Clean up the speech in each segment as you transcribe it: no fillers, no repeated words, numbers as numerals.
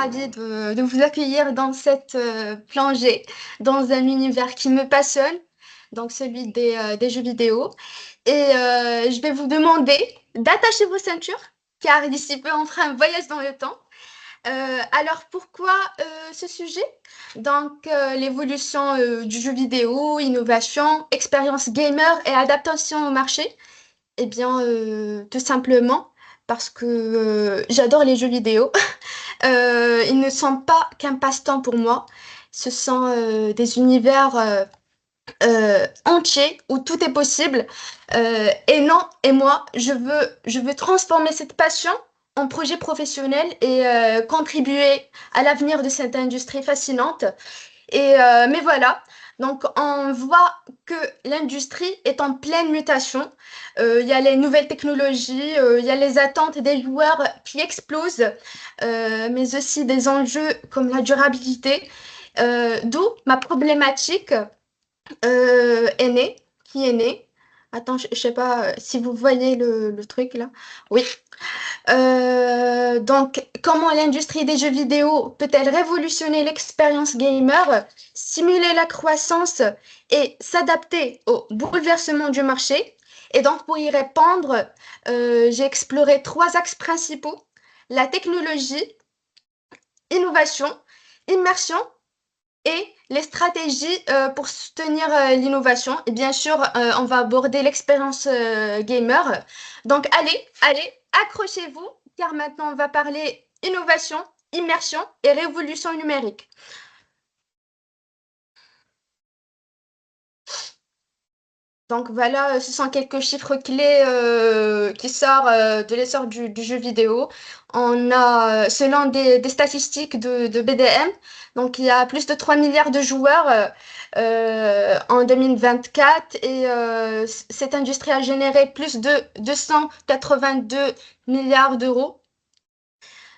ravie de vous accueillir dans cette plongée, dans un univers qui me passionne, donc celui des jeux vidéo. Et je vais vous demander d'attacher vos ceintures, car d'ici peu, on fera un voyage dans le temps. Alors, pourquoi ce sujet? Donc, l'évolution du jeu vidéo, innovation, expérience gamer et adaptation au marché. Eh bien, tout simplement parce que j'adore les jeux vidéo. Ils ne sont pas qu'un passe-temps pour moi. Ce sont des univers entiers où tout est possible. Et non, et moi, je veux transformer cette passion en projet professionnel et contribuer à l'avenir de cette industrie fascinante. Mais voilà, donc on voit que l'industrie est en pleine mutation. Il y a les nouvelles technologies, il y a les attentes des joueurs qui explosent, mais aussi des enjeux comme la durabilité. D'où ma problématique est née, qui est née. Attends, je sais pas si vous voyez le truc là. Oui. Donc, comment l'industrie des jeux vidéo peut-elle révolutionner l'expérience gamer, stimuler la croissance et s'adapter aux bouleversements du marché? Et donc, pour y répondre, j'ai exploré trois axes principaux: la technologie, innovation, immersion et les stratégies pour soutenir l'innovation. Et bien sûr, on va aborder l'expérience gamer. Donc, allez, accrochez-vous, car maintenant, on va parler innovation, immersion et révolution numérique. Donc voilà, ce sont quelques chiffres clés qui sortent de l'essor du jeu vidéo. On a, selon des statistiques de BDM, donc il y a plus de 3 milliards de joueurs en 2024 et cette industrie a généré plus de 282 milliards d'euros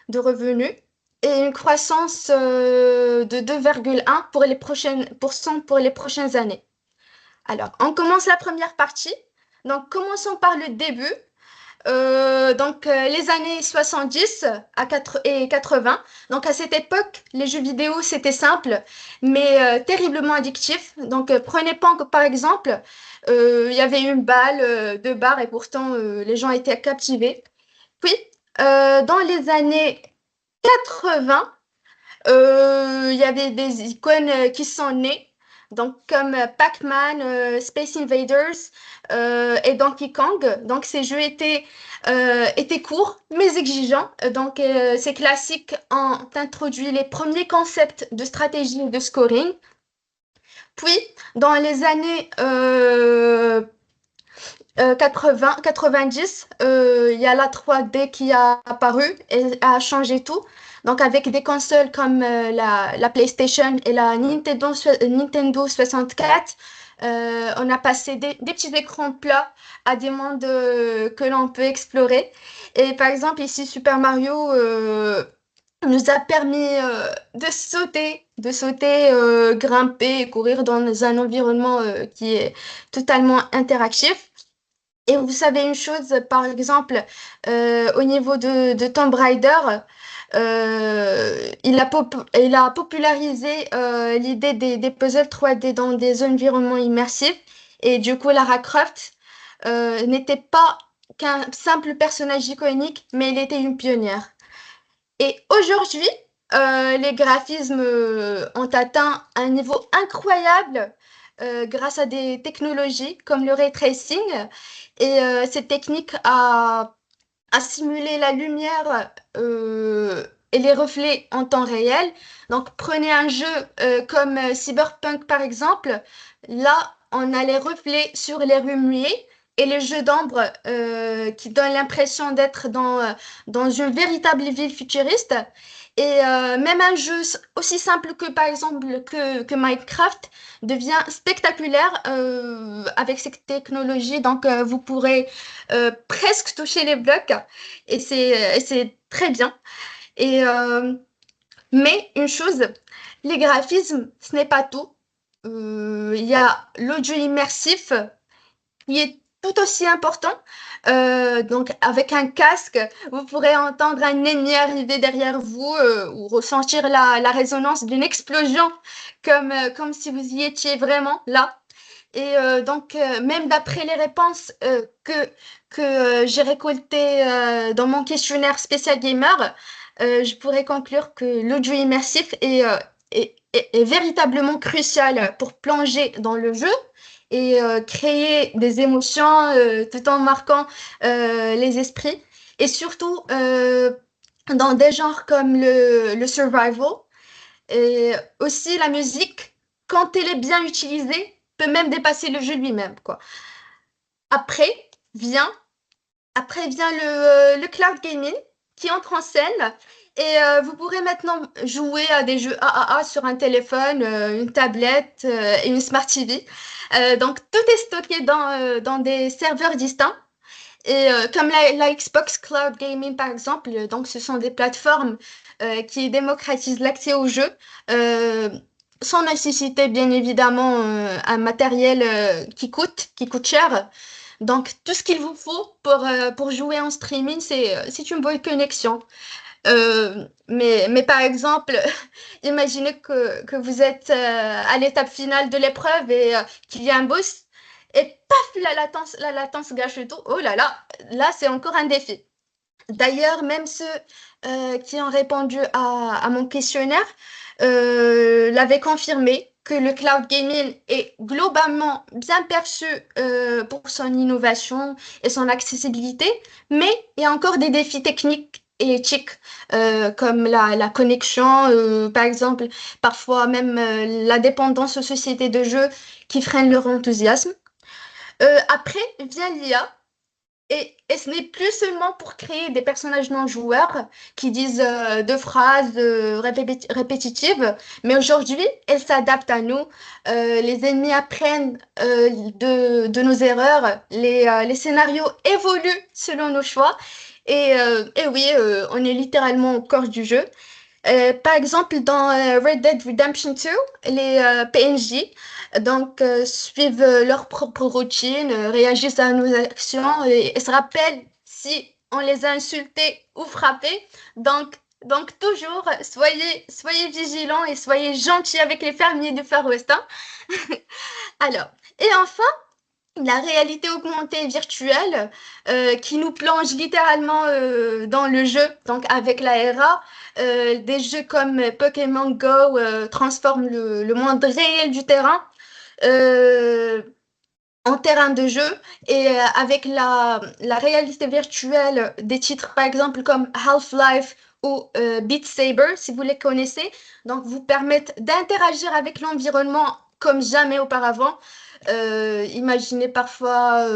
de revenus et une croissance de 2,1 pour les prochaines années. Alors, on commence la première partie. Donc, commençons par le début. Les années 70 et 80. Donc, à cette époque, les jeux vidéo, c'était simple, mais terriblement addictif. Donc, prenez Pong, par exemple. Il y avait une balle, deux barres, et pourtant, les gens étaient captivés. Puis, dans les années 80, il y avait des icônes qui sont nées, donc comme Pac-Man, Space Invaders et Donkey Kong. Donc ces jeux étaient courts mais exigeants. Ces classiques ont introduit les premiers concepts de stratégie et de scoring. Puis dans les années 90, il y a la 3D qui a apparu et a changé tout. Donc, avec des consoles comme la PlayStation et la Nintendo 64, on a passé des petits écrans plats à des mondes que l'on peut explorer. Et par exemple, ici, Super Mario nous a permis de sauter, grimper et courir dans un environnement qui est totalement interactif. Et vous savez une chose, par exemple, au niveau de Tomb Raider, il a popularisé l'idée des puzzles 3D dans des environnements immersifs. Et du coup, Lara Croft n'était pas qu'un simple personnage iconique, mais il était une pionnière. Et aujourd'hui, les graphismes ont atteint un niveau incroyable grâce à des technologies comme le ray tracing. Et cette technique a simulé la lumière et les reflets en temps réel. Donc, prenez un jeu comme Cyberpunk par exemple. Là, on a les reflets sur les rues muées et les jeux d'ombre qui donnent l'impression d'être dans une véritable ville futuriste. Et même un jeu aussi simple que par exemple que Minecraft devient spectaculaire avec cette technologie. Donc, vous pourrez presque toucher les blocs et c'est très bien. Et, mais une chose, les graphismes, ce n'est pas tout. Il y a l'audio immersif qui est tout aussi important. Donc, avec un casque, vous pourrez entendre un ennemi arriver derrière vous ou ressentir la résonance d'une explosion, comme si vous y étiez vraiment là. Et donc, même d'après les réponses que j'ai récoltées dans mon questionnaire spécial gamer, je pourrais conclure que l'audio immersif est véritablement crucial pour plonger dans le jeu et créer des émotions tout en marquant les esprits. Et surtout, dans des genres comme le survival, et aussi la musique, quand elle est bien utilisée, peut même dépasser le jeu lui-même, quoi. Après vient, après vient le cloud gaming qui entre en scène et vous pourrez maintenant jouer à des jeux AAA sur un téléphone, une tablette et une Smart TV. Donc tout est stocké dans des serveurs distincts. Et comme la Xbox Cloud Gaming par exemple, donc ce sont des plateformes qui démocratisent l'accès aux jeux euh, sans nécessiter bien évidemment un matériel qui coûte cher. Donc tout ce qu'il vous faut pour jouer en streaming, c'est une bonne connexion. Mais par exemple, imaginez que vous êtes à l'étape finale de l'épreuve et qu'il y a un boss et paf, la latence gâche tout. Oh là c'est encore un défi. D'ailleurs, même ceux qui ont répondu à mon questionnaire l'avaient confirmé que le cloud gaming est globalement bien perçu pour son innovation et son accessibilité, mais il y a encore des défis techniques et éthiques comme la connexion, par exemple, parfois même la dépendance aux sociétés de jeux qui freinent leur enthousiasme. Après vient l'IA. Et ce n'est plus seulement pour créer des personnages non joueurs qui disent deux phrases répétitives, mais aujourd'hui, elles s'adaptent à nous. Les ennemis apprennent de nos erreurs, les scénarios évoluent selon nos choix. Et oui, on est littéralement au cœur du jeu. Par exemple, dans Red Dead Redemption 2, les PNJ suivent leur propre routine, réagissent à nos actions et se rappellent si on les a insultés ou frappés. Donc toujours, soyez vigilants et soyez gentils avec les fermiers du Far West, hein. Alors, et enfin, la réalité augmentée et virtuelle qui nous plonge littéralement dans le jeu, donc avec la RA. Des jeux comme Pokémon Go transforment le monde réel du terrain euh, en terrain de jeu et avec la réalité virtuelle des titres par exemple comme Half-Life ou Beat Saber, si vous les connaissez, donc vous permettent d'interagir avec l'environnement comme jamais auparavant. Imaginez parfois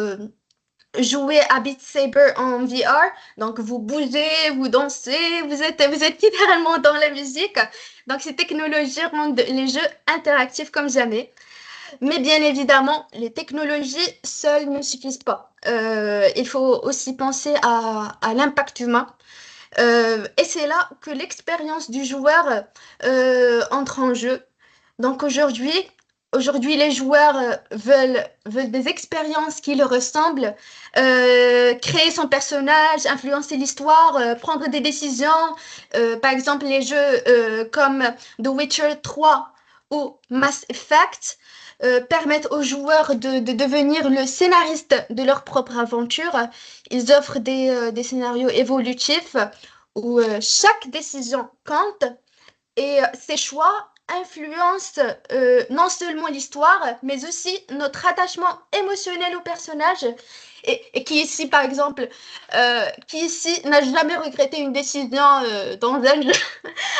jouer à Beat Saber en VR, donc vous bougez, vous dansez, vous êtes littéralement dans la musique. Donc ces technologies rendent les jeux interactifs comme jamais. Mais bien évidemment, les technologies seules ne suffisent pas. Il faut aussi penser à l'impact humain. Et c'est là que l'expérience du joueur entre en jeu. Donc aujourd'hui, les joueurs veulent des expériences qui leur ressemblent, créer son personnage, influencer l'histoire, prendre des décisions. Par exemple, les jeux comme The Witcher 3 ou Mass Effect permettent aux joueurs de devenir le scénariste de leur propre aventure. Ils offrent des scénarios évolutifs où chaque décision compte et ces choix influencent non seulement l'histoire, mais aussi notre attachement émotionnel au personnage. Et qui ici, par exemple, qui ici n'a jamais regretté une décision dans un jeu.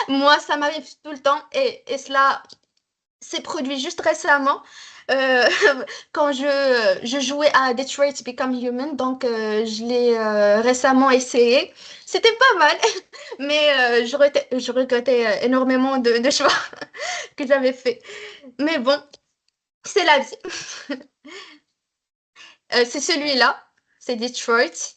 Moi, ça m'arrive tout le temps et cela s'est produit juste récemment euh, quand je jouais à Detroit Become Human. Donc, je l'ai récemment essayé. C'était pas mal, mais je regrettais énormément de choix que j'avais fait. Mais bon, c'est la vie. C'est celui-là, c'est Detroit.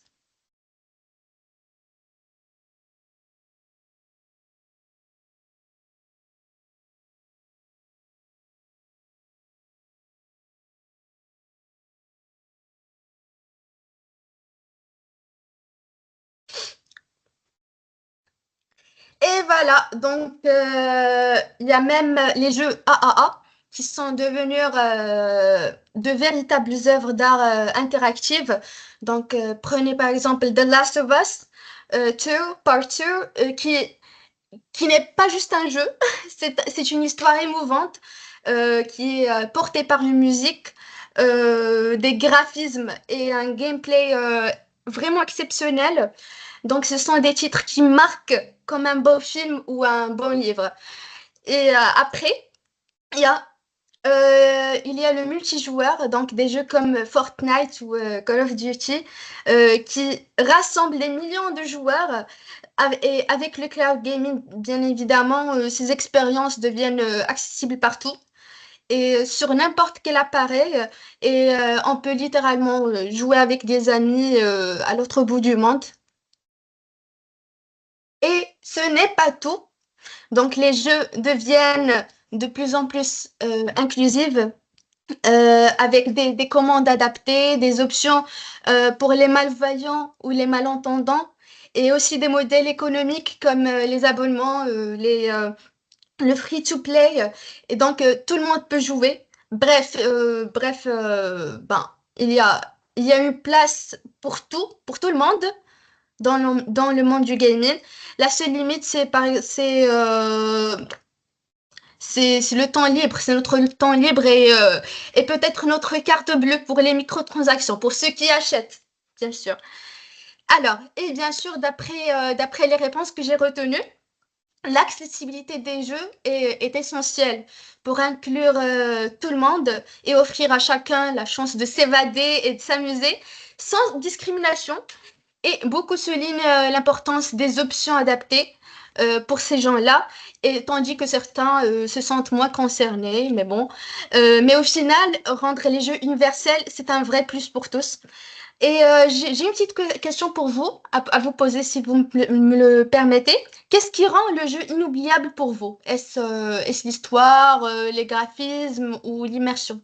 Et voilà, donc il y a même les jeux AAA qui sont devenus de véritables œuvres d'art interactives. Donc prenez par exemple The Last of Us 2, Part 2, qui n'est pas juste un jeu, c'est une histoire émouvante qui est portée par une musique, des graphismes et un gameplay vraiment exceptionnel. Donc, ce sont des titres qui marquent comme un bon film ou un bon livre. Et après, il y a il y a le multijoueur, donc des jeux comme Fortnite ou Call of Duty, qui rassemblent des millions de joueurs. Et avec le cloud gaming, bien évidemment, ces expériences deviennent accessibles partout et sur n'importe quel appareil. Et on peut littéralement jouer avec des amis à l'autre bout du monde. Et ce n'est pas tout. Donc les jeux deviennent de plus en plus inclusifs avec des commandes adaptées, des options pour les malvoyants ou les malentendants, et aussi des modèles économiques comme les abonnements, le free-to-play, et donc tout le monde peut jouer. Ben, il y a une place pour tout le monde dans le monde du gaming. La seule limite, c'est le temps libre, c'est notre temps libre et peut-être notre carte bleue pour les microtransactions, pour ceux qui achètent, bien sûr. Alors, et bien sûr, d'après les réponses que j'ai retenues, l'accessibilité des jeux est essentielle pour inclure tout le monde et offrir à chacun la chance de s'évader et de s'amuser sans discrimination. Et beaucoup soulignent l'importance des options adaptées pour ces gens-là, et tandis que certains se sentent moins concernés, mais bon. Mais au final, rendre les jeux universels, c'est un vrai plus pour tous. Et j'ai une petite question pour vous, à vous poser si vous me le permettez. Qu'est-ce qui rend le jeu inoubliable pour vous? Est-ce l'histoire, les graphismes ou l'immersion?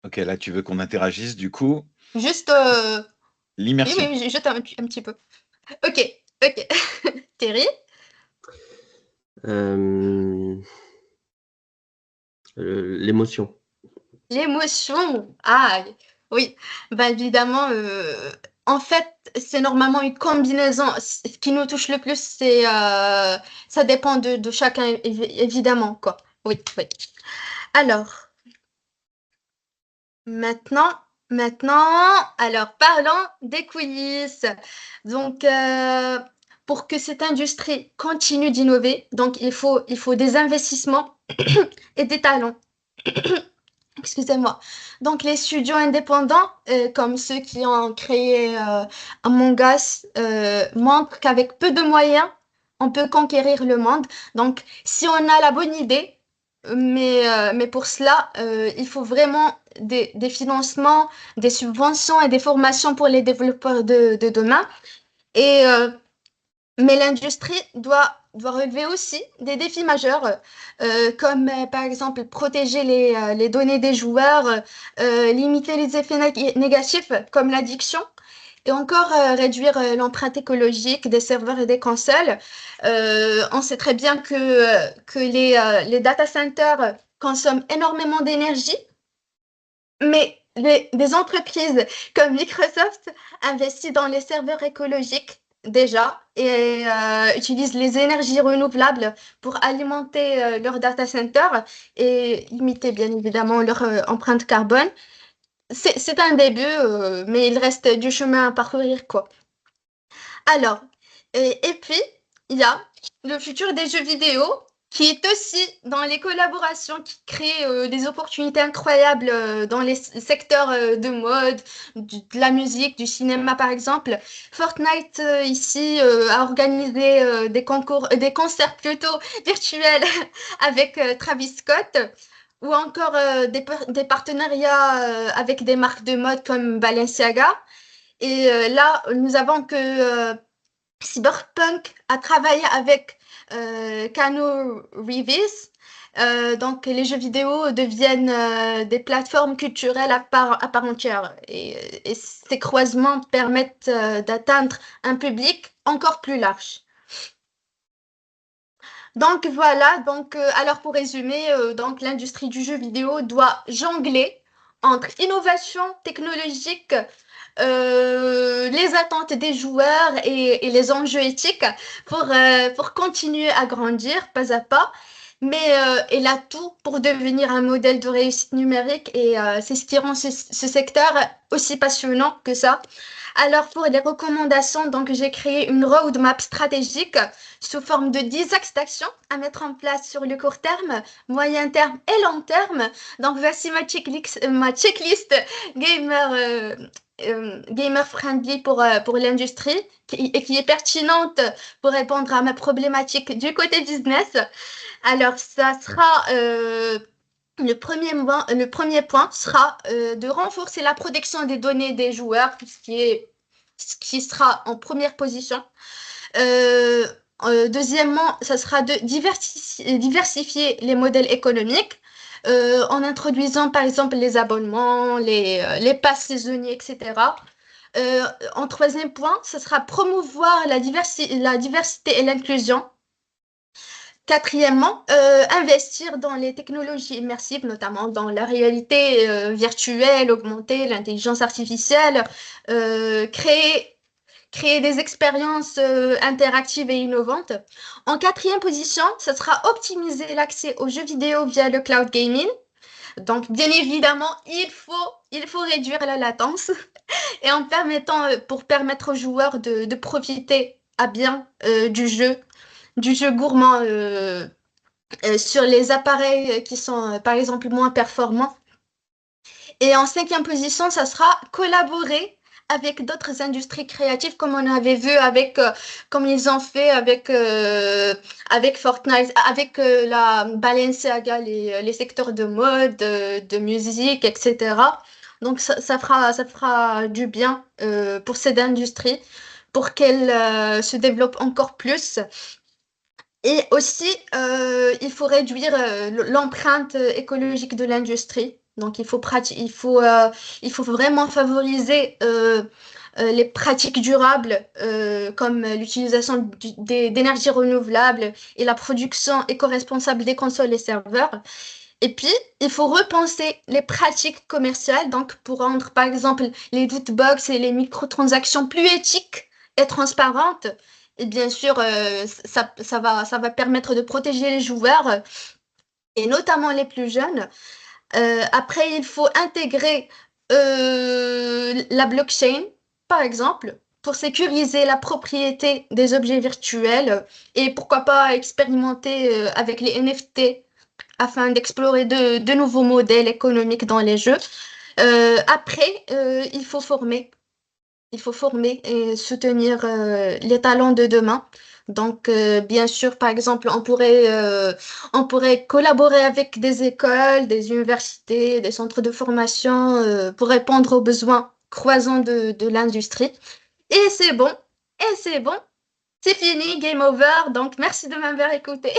Ok, là, tu veux qu'on interagisse, du coup, Juste, oui, l'immersion. oui, juste un petit peu. Ok, ok. Terry? Euh, L'émotion. L'émotion. Ah, oui. Bah, évidemment, en fait, c'est normalement une combinaison. Ce qui nous touche le plus, ça dépend de chacun, évidemment, quoi. Oui, oui. Alors, maintenant, alors, parlons des coulisses. Donc, pour que cette industrie continue d'innover, donc il faut des investissements et des talents. Excusez-moi. Donc, les studios indépendants, comme ceux qui ont créé Among Us, montrent qu'avec peu de moyens, on peut conquérir le monde. Donc, si on a la bonne idée, mais pour cela, il faut vraiment des financements, des subventions et des formations pour les développeurs de demain. Et mais l'industrie doit relever aussi des défis majeurs, comme par exemple protéger les données des joueurs, limiter les effets négatifs comme l'addiction, et encore réduire l'empreinte écologique des serveurs et des consoles. On sait très bien que les data centers consomment énormément d'énergie, mais des entreprises comme Microsoft investissent dans les serveurs écologiques déjà et utilisent les énergies renouvelables pour alimenter leurs data centers et limiter bien évidemment leur empreinte carbone. C'est un début, mais il reste du chemin à parcourir, quoi. Alors, et puis, il y a le futur des jeux vidéo qui est aussi dans les collaborations qui créent des opportunités incroyables dans les secteurs de mode, de la musique, du cinéma par exemple. Fortnite ici a organisé des concerts plutôt virtuels avec Travis Scott ou encore des partenariats avec des marques de mode comme Balenciaga. Et là, nous avons que Cyberpunk a travaillé avec Keanu Reeves Donc, les jeux vidéo deviennent des plateformes culturelles à part entière. Et ces croisements permettent d'atteindre un public encore plus large. Donc voilà, alors pour résumer, donc l'industrie du jeu vidéo doit jongler entre innovation technologique, les attentes des joueurs et les enjeux éthiques pour continuer à grandir pas à pas. Mais elle a tout pour devenir un modèle de réussite numérique et c'est ce qui rend ce secteur aussi passionnant que ça. Alors pour les recommandations, donc j'ai créé une roadmap stratégique sous forme de 10 axes d'action à mettre en place sur le court terme, moyen terme et long terme. Donc voici ma checklist gamer, gamer friendly pour l'industrie et qui est pertinente pour répondre à ma problématique du côté business. Alors ça sera le premier point sera de renforcer la protection des données des joueurs, ce qui sera en première position. Euh, Deuxièmement, ça sera de diversifier les modèles économiques en introduisant par exemple les abonnements, les passes saisonniers, etc. Euh, En troisième point, ça sera promouvoir la diversité et l'inclusion. Quatrièmement, investir dans les technologies immersives, notamment dans la réalité virtuelle, augmentée, l'intelligence artificielle, créer des expériences interactives et innovantes. En quatrième position, ce sera optimiser l'accès aux jeux vidéo via le cloud gaming. Donc, bien évidemment, il faut réduire la latence et pour permettre aux joueurs de profiter à bien du jeu gourmand sur les appareils qui sont, par exemple, moins performants. Et en cinquième position, ça sera collaborer avec d'autres industries créatives, comme on avait vu comme ils ont fait avec Fortnite, avec la Balenciaga, les secteurs de mode, de musique, etc. Donc, ça fera du bien pour cette industrie, pour qu'elle se développe encore plus. Et aussi, il faut réduire l'empreinte écologique de l'industrie. Donc, il faut vraiment favoriser les pratiques durables comme l'utilisation d'énergie renouvelable et la production éco-responsable des consoles et serveurs. Et puis, il faut repenser les pratiques commerciales, donc pour rendre, par exemple, les loot box et les microtransactions plus éthiques et transparentes. Et bien sûr, ça va permettre de protéger les joueurs et notamment les plus jeunes. Après, il faut intégrer la blockchain, par exemple, pour sécuriser la propriété des objets virtuels et pourquoi pas expérimenter avec les NFT afin d'explorer de nouveaux modèles économiques dans les jeux. Après, il faut former et soutenir les talents de demain. Donc, bien sûr, par exemple, on pourrait collaborer avec des écoles, des universités, des centres de formation pour répondre aux besoins croissants de l'industrie. Et c'est bon, et c'est bon, c'est fini, game over. Donc, merci de m'avoir écouté.